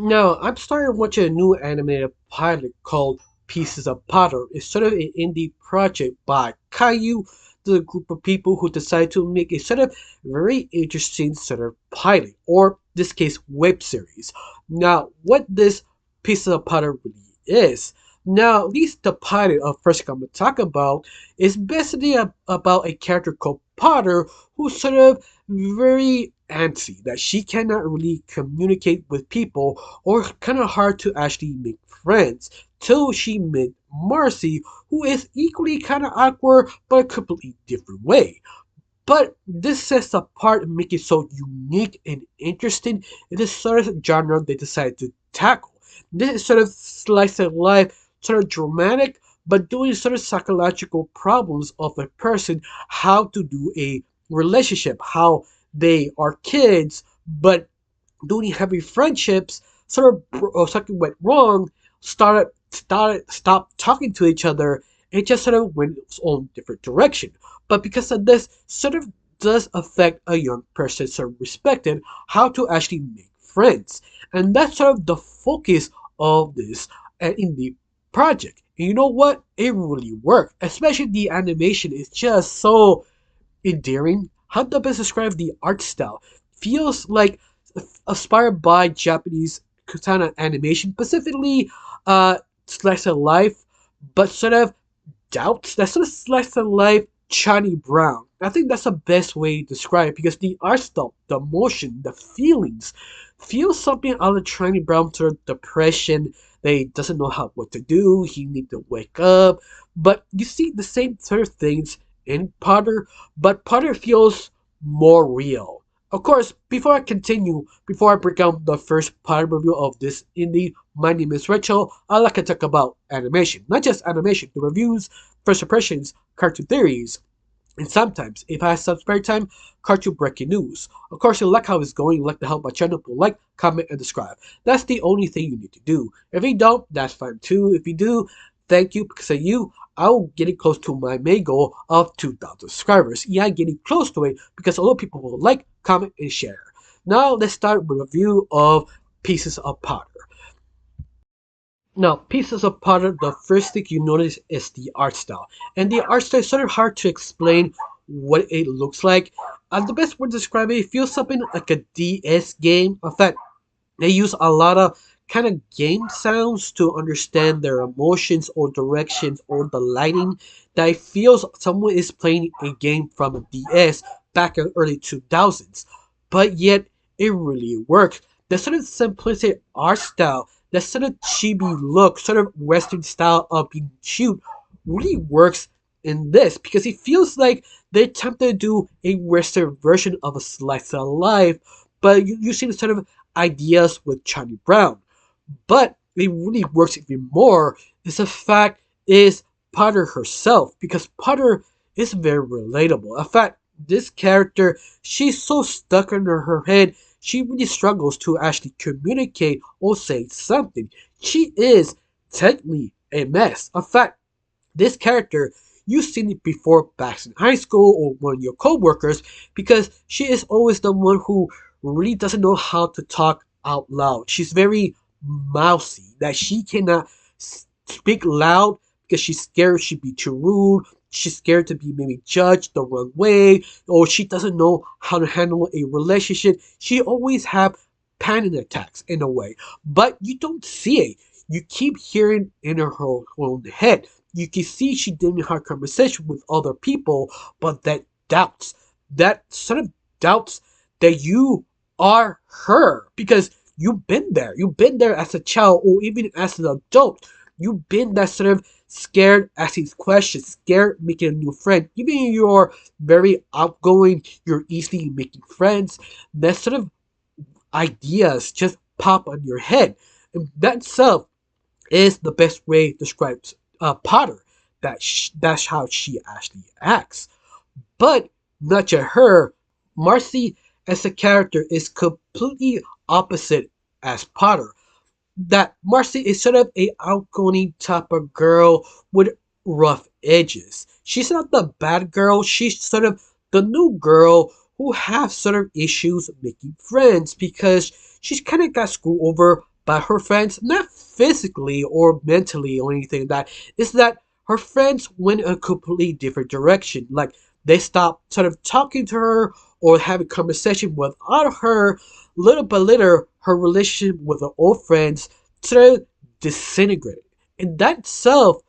Now, I'm starting watching a new animated pilot called Pieces of Potter. It's sort of an indie project by Caillou, the group of people who decide to make a sort of very interesting sort of pilot, or this case, web series. Now, what this Pieces of Potter really is. Now, at least the pilot of first I'm going to talk about is basically about a character called Potter who's sort of very antsy, that she cannot really communicate with people or kind of hard to actually make friends till she met Marcy, who is equally kind of awkward but a completely different way. But this sets apart and make it so unique and interesting in the sort of genre they decided to tackle. This is sort of slice of life, sort of dramatic, but doing sort of psychological problems of a person, how to do a relationship, how they are kids, but doing heavy friendships, sort of something went wrong, stopped talking to each other, and just sort of went its own different direction. But because of this, sort of does affect a young person sort of respected how to actually make friends. And that's sort of the focus of this indie project. And you know what? It really worked. Especially the animation is just so endearing. How to best describe the art style? Feels like inspired by Japanese katana animation, specifically slice of life, but sort of doubts. That sort of slice of life Charlie Brown. I think that's the best way to describe it because the art style, the emotion, the feelings, feels something out of Charlie Brown sort of depression. They doesn't know how what to do. He need to wake up, but you see the same sort of things in Potter, but Potter feels more real. Of course, before I continue, before I break down the first Potter review of this indie, my name is Rachel. I like to talk about animation, not just animation, the reviews, first impressions, cartoon theories, and sometimes, if I have some spare time, cartoon breaking news. Of course, you like how it's going, you like to help my channel, like, comment, and subscribe. That's the only thing you need to do. If you don't, that's fine too. If you do, thank you, because of you, I'm getting close to my main goal of 2,000 subscribers. Yeah, I'm getting close to it because a lot of people will like, comment, and share. Now, let's start with a review of Pieces of Potter. Now, Pieces of Potter, the first thing you notice is the art style. And the art style is sort of hard to explain what it looks like. The best word to describe it, it feels something like a DS game. In fact, they use a lot of kind of game sounds to understand their emotions or directions or the lighting that it feels someone is playing a game from a DS back in early 2000s. But yet, it really works. The sort of simplistic art style, the sort of chibi look, sort of western style of being shoot really works in this because it feels like they attempted to do a western version of a slice of life, but using sort of ideas with Charlie Brown. But it really works even more is the fact is Potter herself, because Potter is very relatable. In fact, this character, she's so stuck in her head, she really struggles to actually communicate or say something. She is technically a mess. In fact, this character, you've seen it before back in high school or one of your co-workers because she is always the one who really doesn't know how to talk out loud. She's very mousy, that she cannot speak loud because she's scared she'd be too rude. She's scared to be maybe judged the wrong way, or she doesn't know how to handle a relationship. She always have panic attacks in a way, but you don't see it. You keep hearing in her own head. You can see she didn't have conversation with other people, but that sort of doubts that you are her because you've been there. You've been there as a child or even as an adult. You've been that sort of scared asking questions, scared making a new friend. Even if you're very outgoing, you're easily making friends. That sort of ideas just pop on your head. And that itself is the best way to describe Potter. That's how she actually acts. But not just her, Marcy as a character is completely opposite as Potter. That Marcy is sort of a outgoing type of girl with rough edges. She's not the bad girl, she's sort of the new girl who have sort of issues making friends because she's kind of got screwed over by her friends, not physically or mentally or anything like that. It's that her friends went a completely different direction. Like they stopped sort of talking to her or having conversation without her. Little by little, her relationship with her old friends sort of disintegrated. And that itself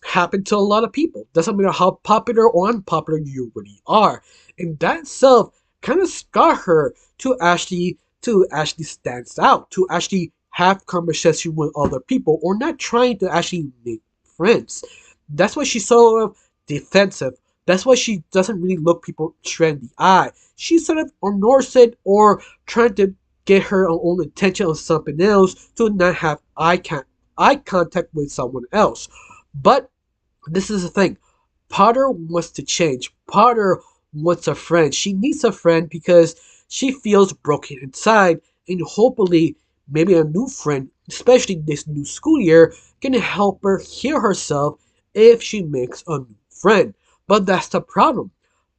happened to a lot of people. Doesn't matter how popular or unpopular you really are. And that itself kind of scarred her to actually stands out, to actually have conversation with other people, or not trying to actually make friends. That's why she's so defensive. That's why she doesn't really look people straight in the eye. She's sort of ignores it or trying to get her own attention on something else to not have eye contact with someone else. But this is the thing. Potter wants to change. Potter wants a friend. She needs a friend because she feels broken inside, and hopefully, maybe a new friend, especially this new school year, can help her heal herself if she makes a new friend. But that's the problem.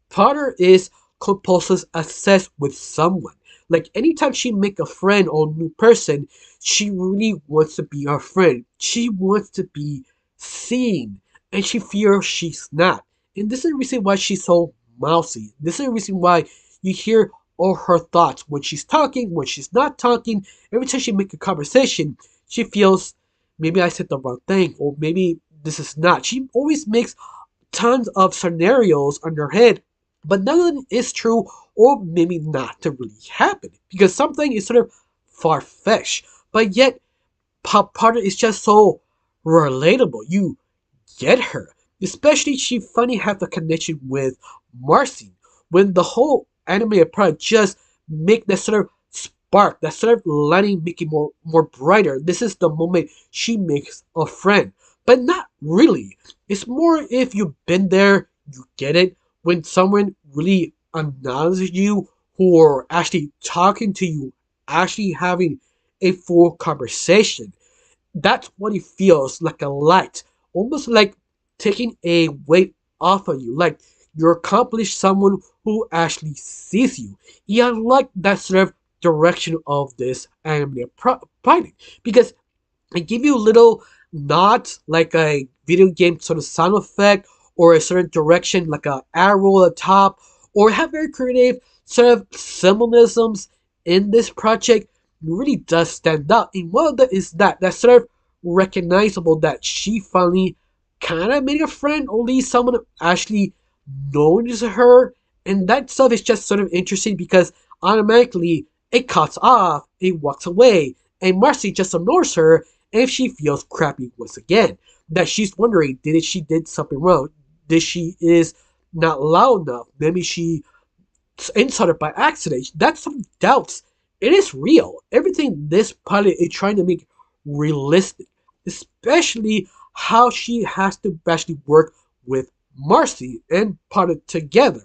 Potter is compulsive obsessed with someone. Like anytime she make a friend or new person, she really wants to be her friend. She wants to be seen, and she fears she's not. And this is the reason why she's so mousy. This is the reason why you hear all her thoughts when she's talking, when she's not talking. Every time she make a conversation, she feels maybe I said the wrong thing, or maybe this is not. She always makes tons of scenarios on her head, but none of them is true or maybe not to really happen because something is sort of far fetched. But yet, Pop Potter is just so relatable. You get her. Especially she funny have the connection with Marcy. When the whole anime approach just make that sort of spark, that sort of lighting make it more brighter. This is the moment she makes a friend. But not really. It's more if you've been there, you get it. When someone really acknowledges you, who are actually talking to you, actually having a full conversation, that's what it feels like a light, almost like taking a weight off of you, like you're accomplished someone who actually sees you. Yeah, I like that sort of direction of this anime fighting because I give you little nods like a video game sort of sound effect or a certain direction like a arrow at the top or have very creative sort of symbolisms in this project really does stand out. And one of them is that sort of recognizable that she finally kind of made a friend or at least someone actually notices her. And that stuff is just sort of interesting because automatically it cuts off, it walks away, and Marcy just ignores her and she feels crappy once again. That she's wondering, did she did something wrong? Did she is not loud enough? Maybe she insulted by accident. That's some doubts. It is real. Everything this pilot is trying to make realistic, especially how she has to actually work with Marcy and Potter together.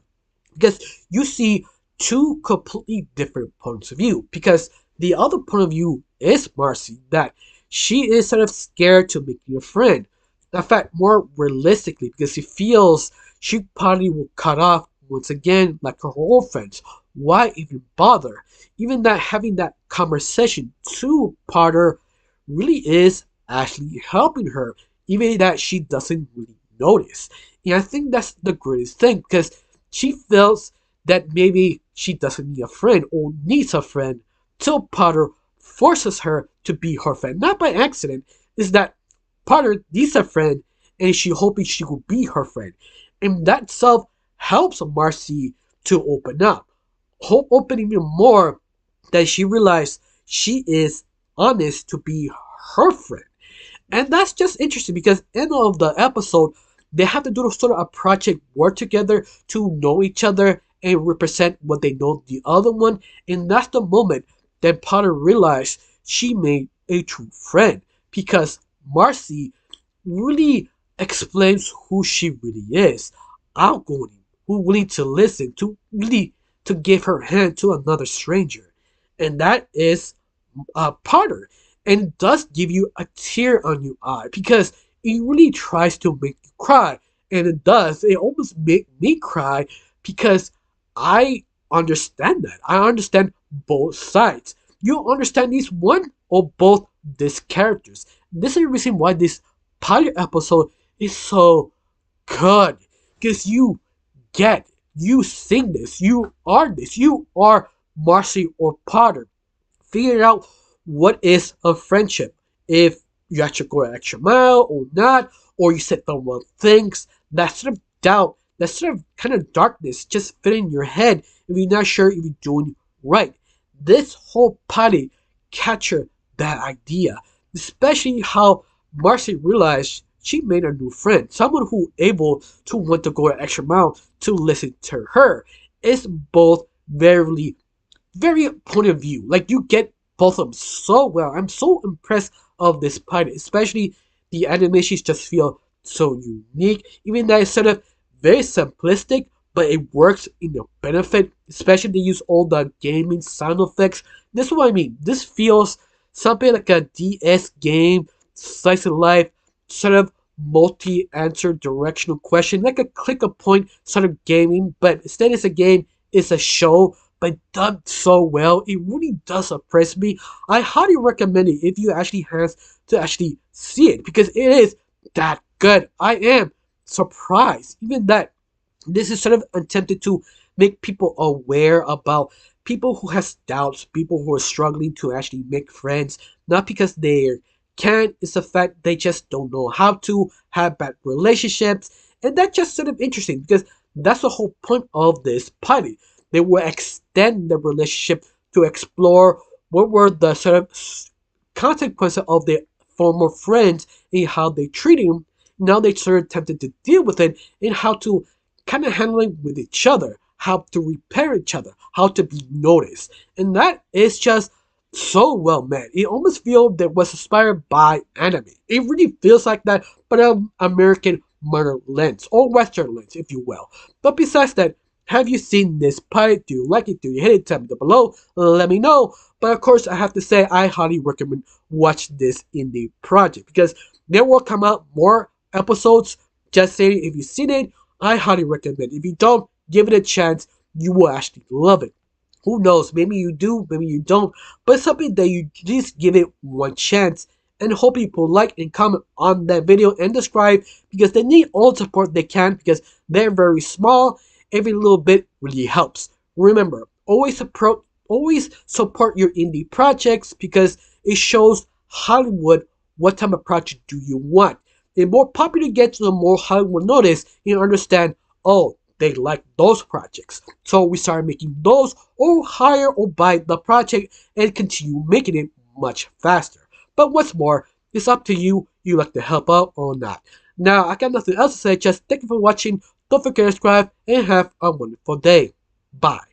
Because you see two completely different points of view. Because the other point of view is Marcy, that she is sort of scared to make you a friend. In fact, more realistically, because she feels she probably will cut off once again like her old friends. Why even bother? Even that having that conversation to Potter really is actually helping her, even that she doesn't really notice. And I think that's the greatest thing because she feels that maybe she doesn't need a friend or needs a friend till Potter forces her to be her friend. Not by accident, is that Potter needs a friend and she hoping she will be her friend. And that self helps Marcy to open up. Hope opening even more that she realized she is honest to be her friend. And that's just interesting because end of the episode, they have to do sort of a project work together to know each other and represent what they know the other one. And that's the moment that Potter realized she made a true friend because Marcy really explains who she really is. Outgoing, who willing to listen, to really to give her hand to another stranger. And that is Potter. And it does give you a tear on your eye because it really tries to make you cry. And it does. It almost make me cry because I understand that. I understand both sides. You understand these one or both these characters. This is the reason why this pilot episode is so good. Because you sing this, you are Marcy or Potter. Figure out what is a friendship. If you actually go an extra mile or not, or you said the wrong things, that sort of doubt, that sort of kind of darkness just fit in your head if you're not sure if you're doing right. This whole party captured that idea, especially how Marcy realized she made a new friend, someone who able to want to go an extra mile to listen to her. It's both very point of view. Like you get both of them so well. I'm so impressed of this pilot, especially the animations just feel so unique. Even though it's sort of very simplistic, but it works in your benefit. Especially they use all the gaming sound effects. This is what I mean. This feels something like a DS game, slice of life, sort of multi-answer directional question, like a click a point sort of gaming, but instead it's a game, it's a show, but done so well. It really does impress me. I highly recommend it if you actually have to actually see it because it is that good. I am surprised. Even that this is sort of attempted to make people aware about people who has doubts, people who are struggling to actually make friends, not because they can't, it's the fact they just don't know how to have bad relationships. And that's just sort of interesting because that's the whole point of this pilot. They will extend the relationship to explore what were the sort of consequences of their former friends and how they treated him. Now they sort of attempted to deal with it and how to kind of handle it with each other, how to repair each other, how to be noticed. And that is just so well made. It almost feels that was inspired by anime. It really feels like that, but an American modern lens, or Western lens, if you will. But besides that, have you seen this pilot? Do you like it? Do you hate it? Tell me down below. Let me know. But of course, I have to say, I highly recommend watch this indie project because there will come out more episodes. Just saying, if you've seen it, I highly recommend. If you don't, give it a chance. You will actually love it. Who knows? Maybe you do, maybe you don't. But it's something that you just give it one chance. And hope people like and comment on that video and subscribe because they need all the support they can because they're very small. Every little bit really helps. Remember, always support your indie projects because it shows Hollywood what type of project do you want. The more popular you get, the more Hollywood notice and understand, oh, they like those projects. So we start making those or hire or buy the project and continue making it much faster. But what's more, it's up to you. You like to help out or not. Now, I got nothing else to say. Just thank you for watching. Don't forget to subscribe and have a wonderful day. Bye.